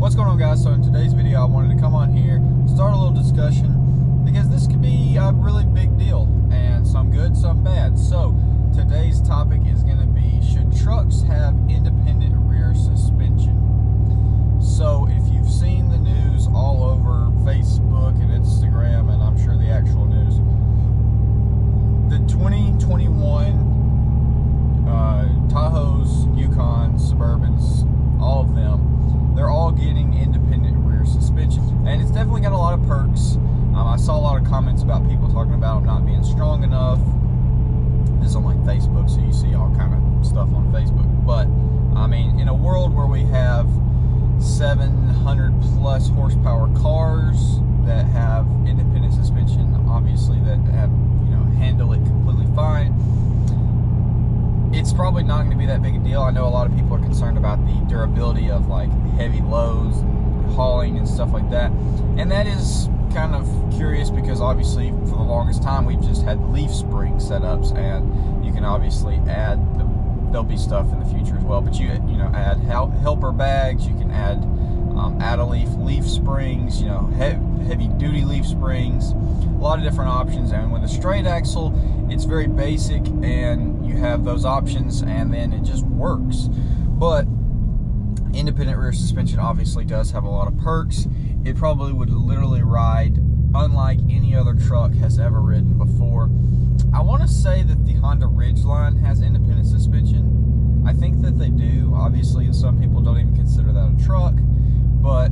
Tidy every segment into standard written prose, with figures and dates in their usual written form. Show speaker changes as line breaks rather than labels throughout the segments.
What's going on, guys? So in today's video I wanted to come on here, start a little discussion, because this could be a really big deal, and some good, some bad. So today's topic is going to be, should trucks have independent rear suspension? So if you've seen the news all over Facebook and Instagram, and I'm sure the actual news, the 2021 Tahoes, Yukons, Suburbans, all of them, they're all getting independent rear suspension, and it's definitely got a lot of perks. I saw a lot of comments about people talking about them not being strong enough. This is on like Facebook, so you see all kind of stuff on Facebook. But I mean, in a world where we have 700 plus horsepower cars that have independent suspension, obviously that have, handle it completely fine, it's probably not going to be that big a deal. I know a lot of people are concerned about the durability of like heavy loads and hauling and stuff like that, and that is kind of curious because obviously for the longest time we've just had leaf spring setups, and you can obviously add there'll be stuff in the future as well, but you add helper bags, you can add leaf springs, heavy duty leaf springs, a lot of different options. And with a straight axle, it's very basic, and you have those options, and then it just works. But independent rear suspension obviously does have a lot of perks. It probably would literally ride unlike any other truck has ever ridden before. I want to say that the Honda Ridgeline has independent suspension. I think that they do. Obviously, some people don't even consider that a truck, but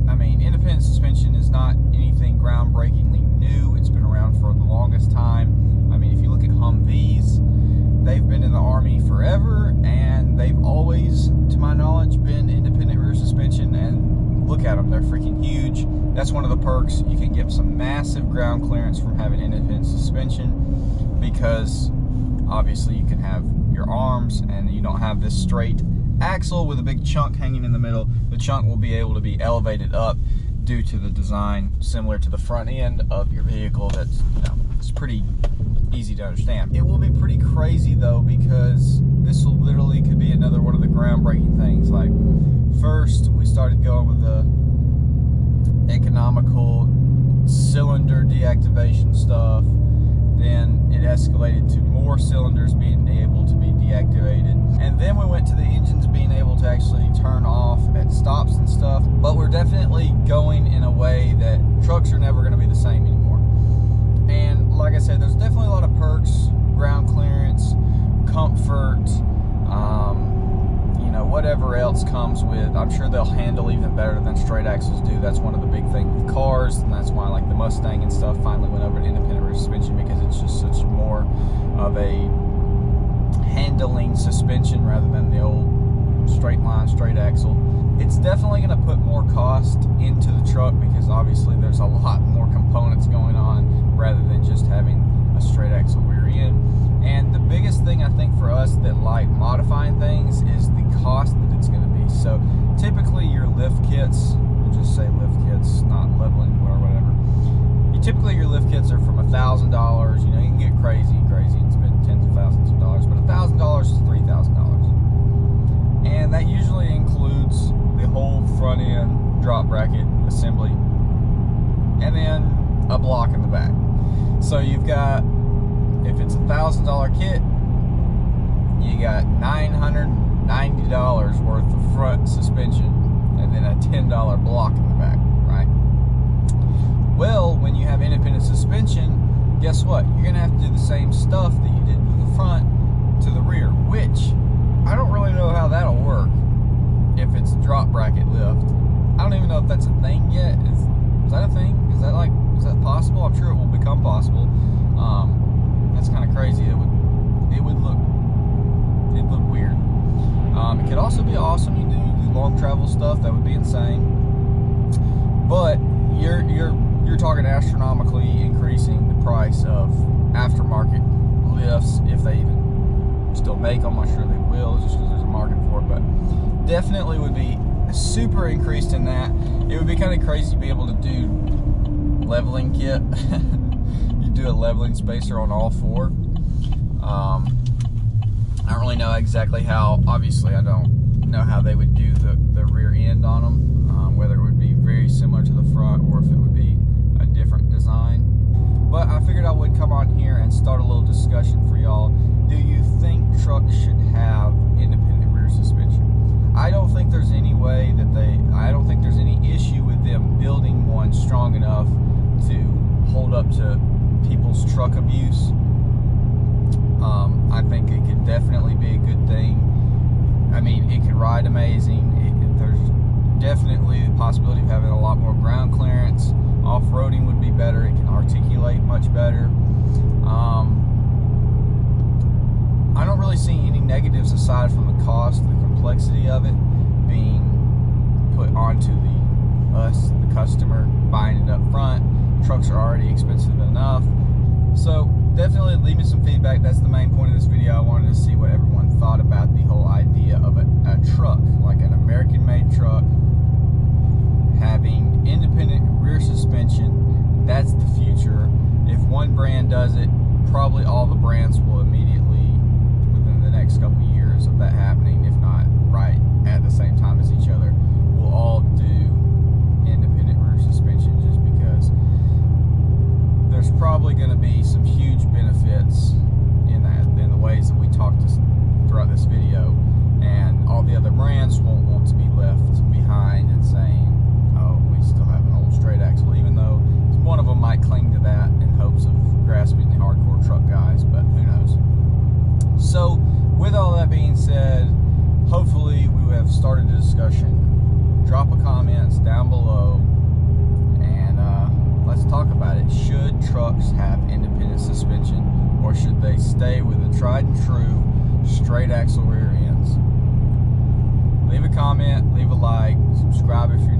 I mean, independent suspension is not anything groundbreakingly new. It's been around for the longest time. I mean, if you look at Humvees, they've been in the Army forever, and they've always, to my knowledge, been independent rear suspension. And look at them, they're freaking huge. That's one of the perks. You can get some massive ground clearance from having independent suspension, because obviously you can have your arms and you don't have this straight axle with a big chunk hanging in the middle. The chunk will be able to be elevated up due to the design similar to the front end of your vehicle. That's, it's pretty easy to understand. It will be pretty crazy though, because this will literally could be another one of the groundbreaking things. Like, first we started going with the economical cylinder deactivation stuff, then it escalated to more cylinders being able to be deactivated, and then we went to the engines being able to actually turn off at stops and stuff. But we're definitely going in a way that trucks are never going to be the same anymore. And like I said, there's definitely a lot of perks: ground clearance, comfort, whatever else comes with. I'm sure they'll handle even better than straight axles do. That's one of the big things with cars, and that's why like the Mustang and stuff finally went over to independent rear suspension, because it's just such more of a handling suspension rather than the old straight line straight axle. It's definitely going to put more cost into the truck, because obviously there's a lot more components going on rather than just having a straight axle rear end. And the biggest thing I think for us that like modifying things is the cost that it's going to be. So typically your lift kits, we'll just say lift kits, not leveling or whatever. Typically your lift kits are from $1,000. You can get crazy and spend tens of thousands of dollars, but $1,000 is $3,000. And that usually includes the whole front end drop bracket assembly, and then a block in the back. So you've got, if it's $1,000 kit, you got $990 worth of front suspension, and then a $10 block in the back, right? Well, when you have independent suspension, guess what? You're gonna have to do the same stuff that you did with the front to the rear, which I don't really know how that'll work if it's a drop bracket lift. I don't even know if that's a thing yet. Is that a thing? Is that possible? I'm sure it will become possible. That's kind of crazy. It would look weird. It could also be awesome. You do long travel stuff, that would be insane. But you're talking astronomically increasing the price of aftermarket lifts, if they even still make them. I'm sure they will, just because there's a market for it. But definitely would be super increased in that. It would be kind of crazy to be able to do leveling kit. You do a leveling spacer on all four. I don't really know exactly how. Obviously I don't know how they would do the rear end on them. strong enough to hold up to people's truck abuse. I think it could definitely be a good thing. I mean, it could ride amazing. There's definitely the possibility of having a lot more ground clearance. Off-roading would be better. It can articulate much better. I don't really see any negatives aside from the cost, the complexity of it being put onto us, the customer, buying it up front. Trucks are already expensive enough. So definitely leave me some feedback. That's the main point of this video. I wanted to see what everyone thought about the whole idea of a truck, like an American-made truck, having independent rear suspension. That's the future. If one brand does it, probably all the brands will immediately, within the next couple of years of that happening, if not right at the same time as each other, will all do independent rear suspension, just because there's probably going to be some huge benefits in the ways that we talked throughout this video, and all the other brands won't want to be left behind and saying, oh, we still have an old straight axle, even though one of them might cling to that in hopes of grasping the hardcore truck guys, but who knows. So with all that being said, hopefully we have started a discussion. Drop a comments down below, and let's talk about it. Should trucks have independent suspension, or should they stay with the tried and true straight axle rear ends? Leave a comment, leave a like, subscribe if you're